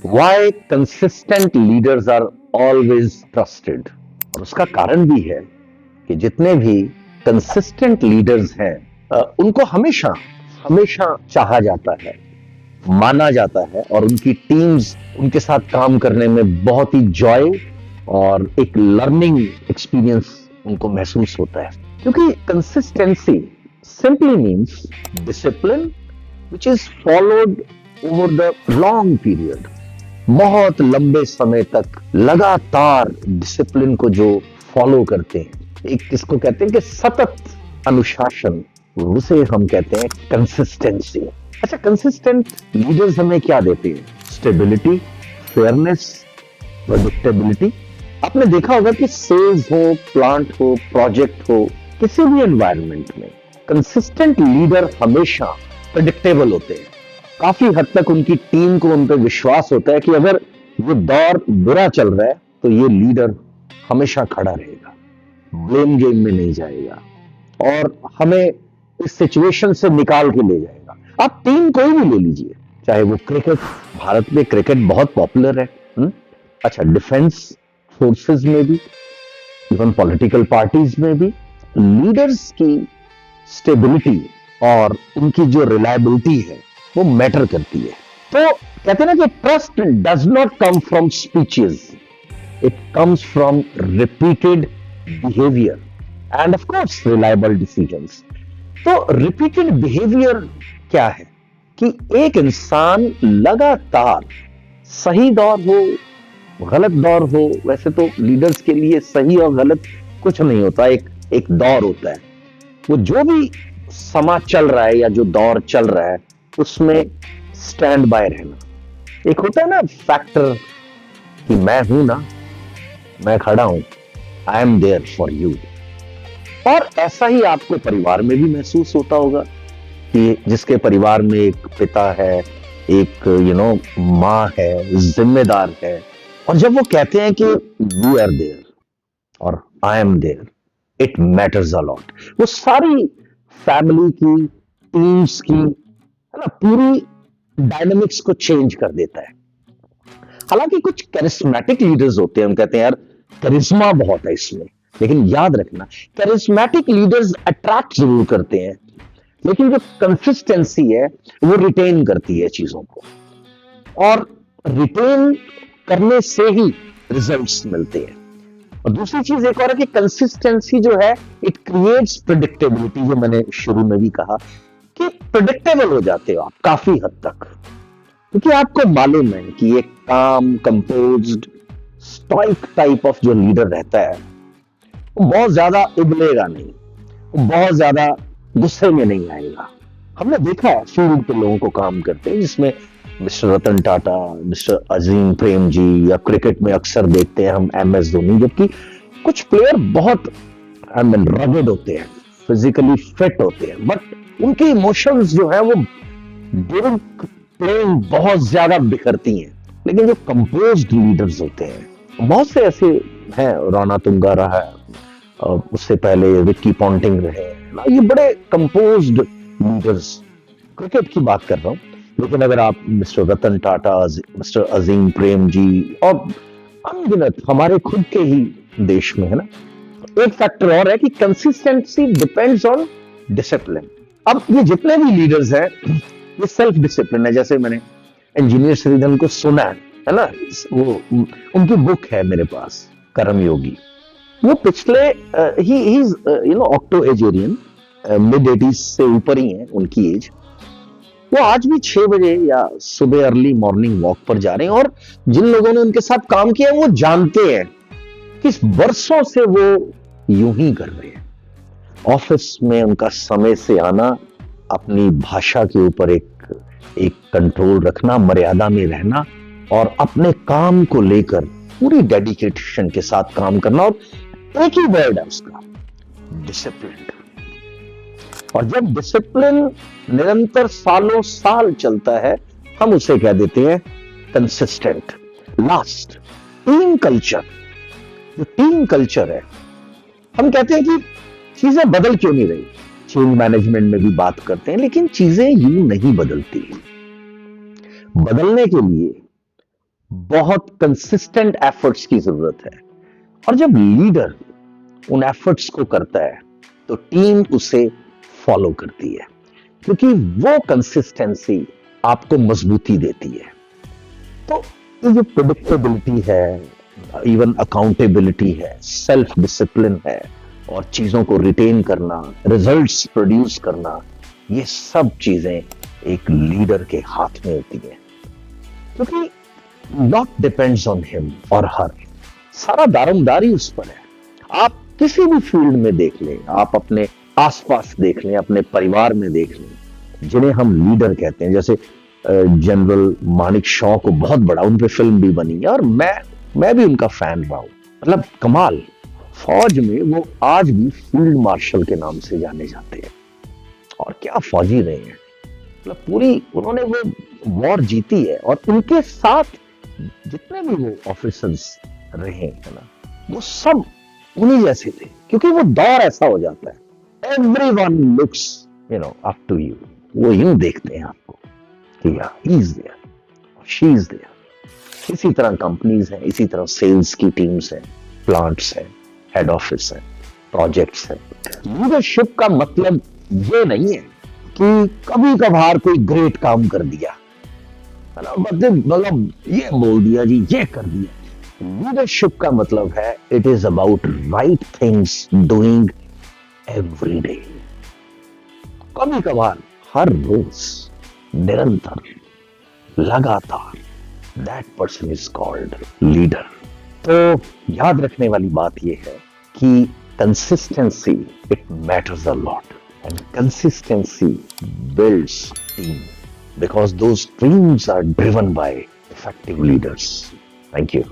Why consistent leaders are always trusted? और उसका कारण भी है कि जितने भी कंसिस्टेंट लीडर्स हैं उनको हमेशा हमेशा चाहा जाता है, माना जाता है और उनकी टीम्स उनके साथ काम करने में बहुत ही जॉय और एक लर्निंग एक्सपीरियंस उनको महसूस होता है, क्योंकि consistency simply means discipline which is followed over the long period. बहुत लंबे समय तक लगातार डिसिप्लिन को जो फॉलो करते हैं, एक किसको कहते हैं कि सतत अनुशासन, उसे हम कहते हैं कंसिस्टेंसी। अच्छा, कंसिस्टेंट लीडर्स हमें क्या देते हैं? Stability, fairness, predictability. आपने देखा होगा कि सेल्स हो, प्लांट हो, प्रोजेक्ट हो, किसी भी एनवायरनमेंट में कंसिस्टेंट लीडर हमेशा प्रेडिक्टेबल होते हैं। काफी हद तक उनकी टीम को उन पर विश्वास होता है कि अगर ये दौर बुरा चल रहा है तो ये लीडर हमेशा खड़ा रहेगा, ब्लेम गेम में नहीं जाएगा और हमें इस सिचुएशन से निकाल के ले जाएगा। आप टीम कोई भी ले लीजिए, चाहे वो क्रिकेट, भारत में क्रिकेट बहुत पॉपुलर है। अच्छा, डिफेंस फोर्सेस में भी, इवन पॉलिटिकल पार्टीज में भी लीडर्स की स्टेबिलिटी और उनकी जो रिलायबिलिटी है वो मैटर करती है। तो कहते हैं ना कि trust does not come from speeches, it comes from repeated behaviour end of course reliable decisions. तो रिपीटेड बिहेवियर क्या है कि एक इंसान लगातार, सही दौर हो, गलत दौर हो, वैसे तो लीडर्स के लिए सही और गलत कुछ नहीं होता, एक दौर होता है। वो जो भी समा चल रहा है या जो दौर चल रहा है उसमें स्टैंड बाय रहना। एक होता है ना फैक्टर कि मैं हूं ना, मैं खड़ा हूं, I am there for you. और ऐसा ही आपको परिवार में भी महसूस होता होगा कि जिसके परिवार में एक पिता है, एक माँ है, जिम्मेदार है, और जब वो कहते हैं कि वी आर देयर और I am there, it matters a lot. वो सारी फैमिली की, टीम्स की, है ना, पूरी डायनामिक्स को चेंज कर देता है। हालांकि कुछ करिस्मेटिक लीडर्स होते हैं, हम कहते हैं यार करिश्मा बहुत है इसमें, लेकिन याद रखना करिस्मेटिक लीडर्स अट्रैक्ट जरूर करते हैं, लेकिन जो कंसिस्टेंसी है वो रिटेन करती है चीजों को, और रिटेन करने से ही रिजल्ट्स मिलते हैं। और दूसरी चीज एक और है कि कंसिस्टेंसी जो है इट क्रिएट्स प्रेडिक्टेबिलिटी, जो मैंने शुरू में भी कहा कि प्रेडिक्टेबल हो जाते हो आप काफी हद तक, क्योंकि आपको मालूम है कि एक काम, कंपोज्ड, स्टॉइक टाइप ऑफ जो लीडर रहता है वो बहुत ज्यादा उबलेगा नहीं, वो बहुत ज्यादा गुस्से में नहीं आएगा। हमने देखा है फील्ड पे लोगों को काम करते हैं, जिसमें मिस्टर रतन टाटा, मिस्टर अजीम प्रेम जी, या क्रिकेट में अक्सर देखते हैं हम MS धोनी, जबकि कुछ प्लेयर बहुत रगड होते हैं, फिजिकली फिट होते हैं, बट उनके इमोशंस जो है वो ड्यूरिंग प्लेइंग बहुत ज्यादा बिखरती हैं। लेकिन जो कंपोज्ड लीडर्स होते हैं, बहुत से ऐसे हैं, राणा तुंगा रहा है, उससे पहले विक्की पॉन्टिंग रहे, ये बड़े कंपोज्ड लीडर्स, क्रिकेट की बात कर रहा हूं। लेकिन अगर आप मिस्टर रतन टाटा, मिस्टर अजीम प्रेम जी और अनगिनत हमारे खुद के ही देश में, है ना, एक फैक्टर और है कि कंसिस्टेंसी डिपेंड्स ऑन डिसिप्लिन। अब ये जितने भी लीडर्स हैं ये सेल्फ डिसिप्लिन है। जैसे मैंने इंजीनियर श्रीधर को सुना है ना, वो उनकी बुक है मेरे पास, कर्मयोगी। वो पिछले ही ऑक्टो एजेरियन, मिड-80s से ऊपर ही है उनकी एज। वो आज भी 6 बजे या सुबह अर्ली मॉर्निंग वॉक पर जा रहे हैं, और जिन लोगों ने उनके साथ काम किया वो जानते हैं कि वर्षों से वो यूं ही कर रहे हैं। ऑफिस में उनका समय से आना, अपनी भाषा के ऊपर एक कंट्रोल रखना, मर्यादा में रहना, और अपने काम को लेकर पूरी डेडिकेशन के साथ काम करना, और एक ही वर्ड है उसका, डिसिप्लिन। और जब डिसिप्लिन निरंतर सालों साल चलता है, हम उसे कह देते हैं कंसिस्टेंट। Last, team culture. जो टीम कल्चर है, हम कहते हैं कि चीजें बदल क्यों नहीं रही, चेंज मैनेजमेंट में भी बात करते हैं, लेकिन चीजें यूं नहीं बदलती। बदलने के लिए बहुत कंसिस्टेंट एफर्ट्स की जरूरत है। और जब लीडर उन एफर्ट्स को करता है तो टीम उसे फॉलो करती है, क्योंकि वो कंसिस्टेंसी आपको मजबूती देती है। तो ये जो प्रेडिक्टेबिलिटी है, इवन अकाउंटेबिलिटी है, सेल्फ डिसिप्लिन है, और चीजों को रिटेन करना, रिजल्ट्स प्रोड्यूस करना, ये सब चीजें एक लीडर के हाथ में होती हैं, क्योंकि नॉट डिपेंड्स ऑन हिम और हर, सारा दारोमदारी उस पर है। आप किसी भी फील्ड में देख लें, आप अपने आसपास देख लें, अपने परिवार में देख लें, जिन्हें हम लीडर कहते हैं, जैसे जनरल मानिक शॉ को बहुत बड़ा, उन पे फिल्म भी बनी है और मैं भी उनका फैन रहा हूं। मतलब कमाल, फौज में वो आज भी फील्ड मार्शल के नाम से जाने जाते हैं, और क्या फौजी रहे हैं। मतलब पूरी उन्होंने वो वॉर जीती है, और उनके साथ जितने भी वो ऑफिसर्स रहे हैं ना, वो सब उन्हीं जैसे थे, क्योंकि वो दौर ऐसा हो जाता है, everyone looks up to you, वो यूं देखते हैं आपको कि he is there, she is there. इसी तरह कंपनीज हैं, इसी तरह सेल्स की टीम्स हैं, प्लांट्स हैं, हेड ऑफिस है, प्रोजेक्ट्स है। लीडरशिप का मतलब ये नहीं है कि कभी कभार कोई ग्रेट काम कर दिया, मतलब ये बोल दिया जी, ये कर दिया। लीडरशिप का मतलब है it is about right things doing every day, कभी कभार, हर रोज, निरंतर, लगातार। That person is called leader. तो याद रखने वाली बात यह है कि consistency it matters a lot, and consistency builds team, because those teams are driven by effective leaders. Thank you.